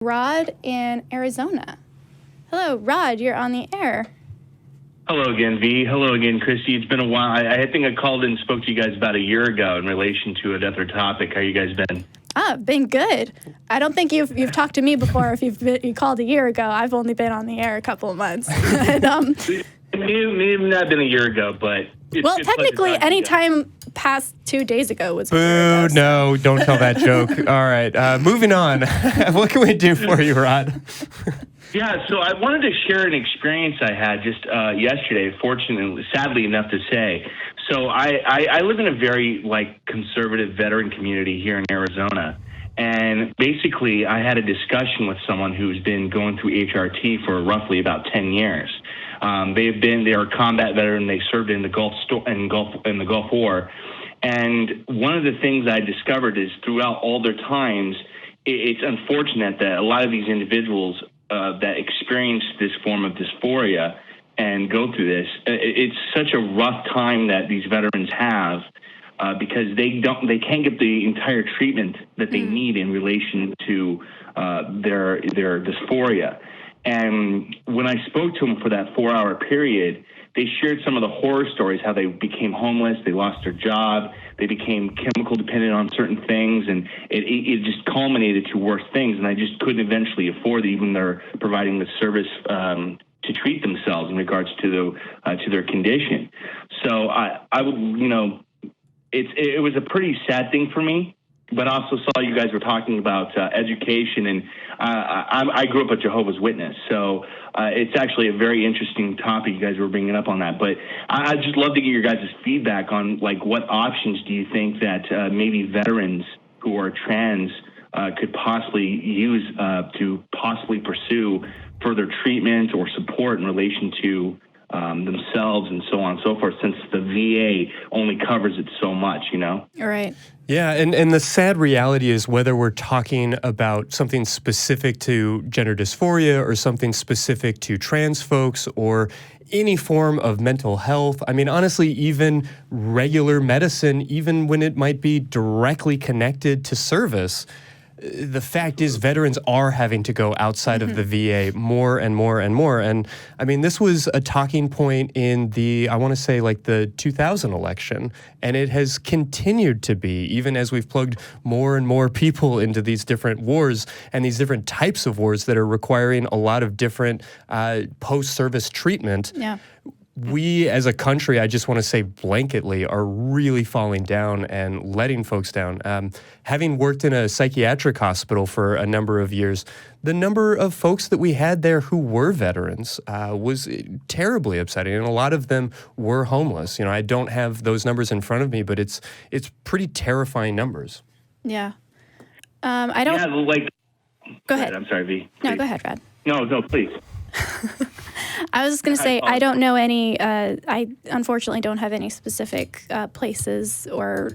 Rod in Arizona. Hello, Rod, you're on the air. Hello again, V. Hello again, Christy. It's been a while. I think I called in and spoke to you guys about a year ago in relation to another topic. How you guys been? Been good. I don't think you've talked to me before if you called a year ago. I've only been on the air a couple of months. And, Maybe not been a year ago, but... Well, technically, any time past 2 days ago was a year Boo, ago, no, don't tell that joke. All right, moving on. What can we do for you, Rod? Yeah, so I wanted to share an experience I had just yesterday, fortunately, sadly enough to say. So I live in a very, conservative veteran community here in Arizona. And basically, I had a discussion with someone who's been going through HRT for roughly about 10 years. They are a combat veteran. They served in the Gulf War. And one of the things I discovered is throughout all their times, it's unfortunate that a lot of these individuals that experience this form of dysphoria and go through this, it's such a rough time that these veterans have because they can't get the entire treatment that they need in relation to their dysphoria. And when I spoke to them for that 4-hour period, they shared some of the horror stories, how they became homeless, they lost their job, they became chemical dependent on certain things, and it just culminated to worse things. And I just couldn't eventually afford even their providing the service to treat themselves in regards to their condition. So I would, it was a pretty sad thing for me. But I also saw you guys were talking about education, and I grew up a Jehovah's Witness, so it's actually a very interesting topic you guys were bringing up on that. But I'd just love to get your guys' feedback on, what options do you think that maybe veterans who are trans could possibly use to possibly pursue further treatment or support in relation to themselves and so on and so forth, since the VA only covers it so much, All right. Yeah, and the sad reality is whether we're talking about something specific to gender dysphoria or something specific to trans folks or any form of mental health. I mean, honestly, even regular medicine, even when it might be directly connected to service, the fact is veterans are having to go outside of the VA more and more and more. And I mean, this was a talking point in the 2000 election, and it has continued to be, even as we've plugged more and more people into these different wars and these different types of wars that are requiring a lot of different post-service treatment. Yeah. We, as a country, I just want to say blanketly, are really falling down and letting folks down. Having worked in a psychiatric hospital for a number of years, the number of folks that we had there who were veterans was terribly upsetting, and a lot of them were homeless. I don't have those numbers in front of me, but it's pretty terrifying numbers. Yeah. I don't... Yeah, Go ahead. I'm sorry, V. No, go ahead, Rod. No, please. I was just going to say, I don't know any, I unfortunately don't have any specific places or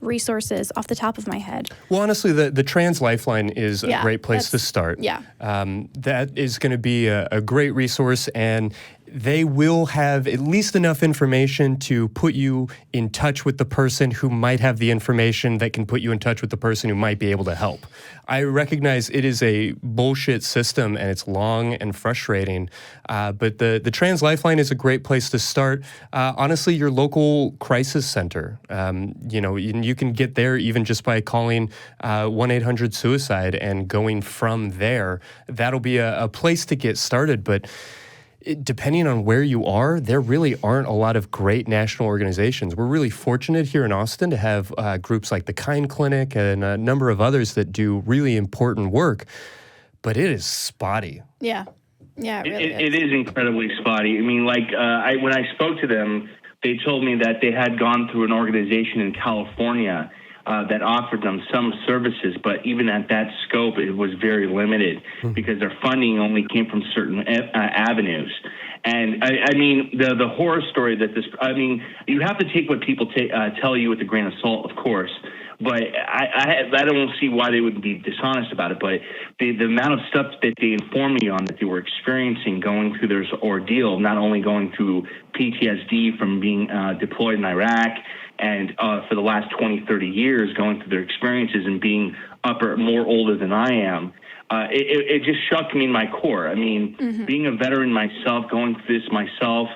resources off the top of my head. Well, honestly, the Trans Lifeline is a great place to start. Yeah. That is going to be a great resource, and they will have at least enough information to put you in touch with the person who might have the information that can put you in touch with the person who might be able to help. I recognize it is a bullshit system and it's long and frustrating, but the Trans Lifeline is a great place to start. Honestly, your local crisis center, you can get there even just by calling 1-800-SUICIDE and going from there. That'll be a place to get started, but depending on where you are, there really aren't a lot of great national organizations. We're really fortunate here in Austin to have groups like the Kind Clinic and a number of others that do really important work, but it is spotty. Yeah. Yeah, it really is. It is incredibly spotty. I mean, when I spoke to them, they told me that they had gone through an organization in California that offered them some services, but even at that scope, it was very limited because their funding only came from certain avenues. And I mean, the horror story that you have to take what people tell you with a grain of salt, of course. But I don't see why they would be dishonest about it. But the amount of stuff that they informed me on that they were experiencing going through their ordeal, not only going through PTSD from being deployed in Iraq, and for the last 20, 30 years going through their experiences and being more older than I am. It just shocked me in my core. I mean, being a veteran myself, going through this myself,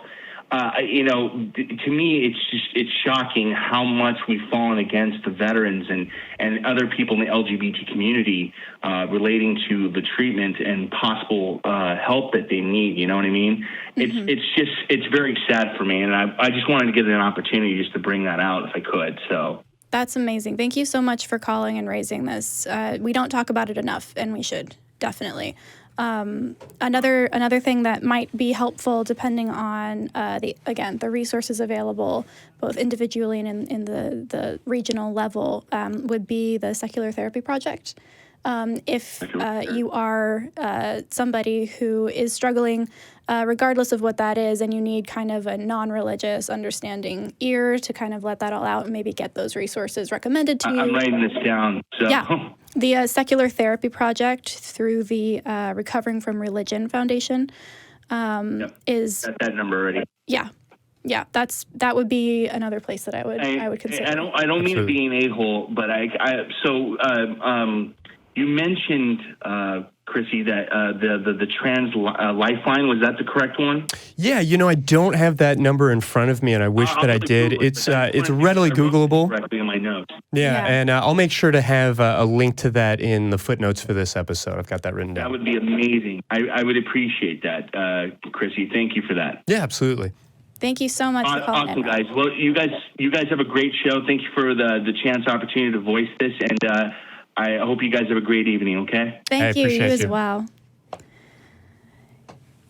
to me, it's shocking how much we've fallen against the veterans and other people in the LGBT community relating to the treatment and possible help that they need. You know what I mean? It's very sad for me, and I just wanted to get an opportunity just to bring that out if I could. So. That's amazing. Thank you so much for calling and raising this. We don't talk about it enough, and we should, definitely. Another thing that might be helpful, depending on the resources available, both individually and in the regional level, would be the Secular Therapy Project. If you are somebody who is struggling, regardless of what that is, and you need kind of a non-religious understanding ear to kind of let that all out and maybe get those resources recommended to you. I'm writing this down. So. Yeah. The Secular Therapy Project through the Recovering from Religion Foundation is... Got that number already. Yeah. Yeah, that would be another place that I would consider. I don't mean to be an a-hole, but you mentioned, Chrissy, that the trans lifeline, was that the correct one? Yeah, I don't have that number in front of me, and I wish that I did. It's readily Googleable. Correctly in my notes. Yeah, and I'll make sure to have a link to that in the footnotes for this episode. I've got that written down. That would be amazing. I would appreciate that, Chrissy. Thank you for that. Yeah, absolutely. Thank you so much for calling in. Awesome, guys. Well, you guys have a great show. Thank you for the opportunity to voice this, and I hope you guys have a great evening, okay? Thank you. You as well.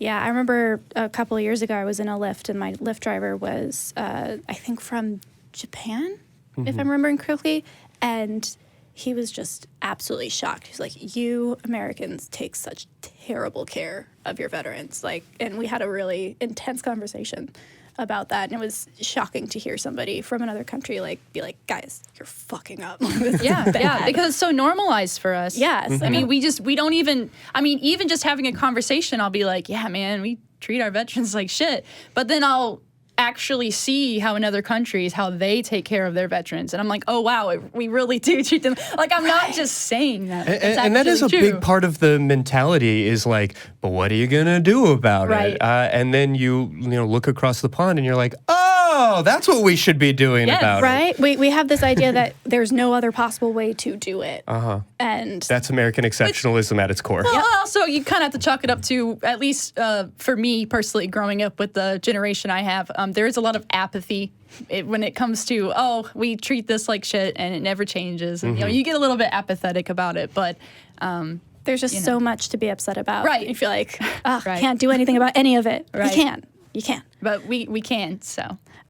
Yeah, I remember a couple of years ago I was in a Lyft, and my Lyft driver was, I think, from Japan, if I'm remembering correctly, and he was just absolutely shocked. He's like, "You Americans take such terrible care of your veterans." And we had a really intense conversation about that, and it was shocking to hear somebody from another country be like, "Guys, you're fucking up." Yeah, because it's so normalized for us. Yes. I mean, we don't even, even just having a conversation, I'll be like, "Yeah, man, we treat our veterans like shit," but then I'll actually see how in other countries, how they take care of their veterans, and I'm like, oh wow, we really do treat them I'm not just saying that. And that is a big part of the mentality is but what are you gonna do about it? And then you look across the pond and you're like, oh, that's what we should be doing about it. Right? We have this idea that there's no other possible way to do it. And that's American exceptionalism at its core. Well, also you kind of have to chalk it up to, at least for me personally, growing up with the generation I have, there is a lot of apathy when it comes to, we treat this like shit and it never changes. And you get a little bit apathetic about it, but there's just so much to be upset about. Right. You feel like, can't do anything about any of it. Right. You can. But we can, so.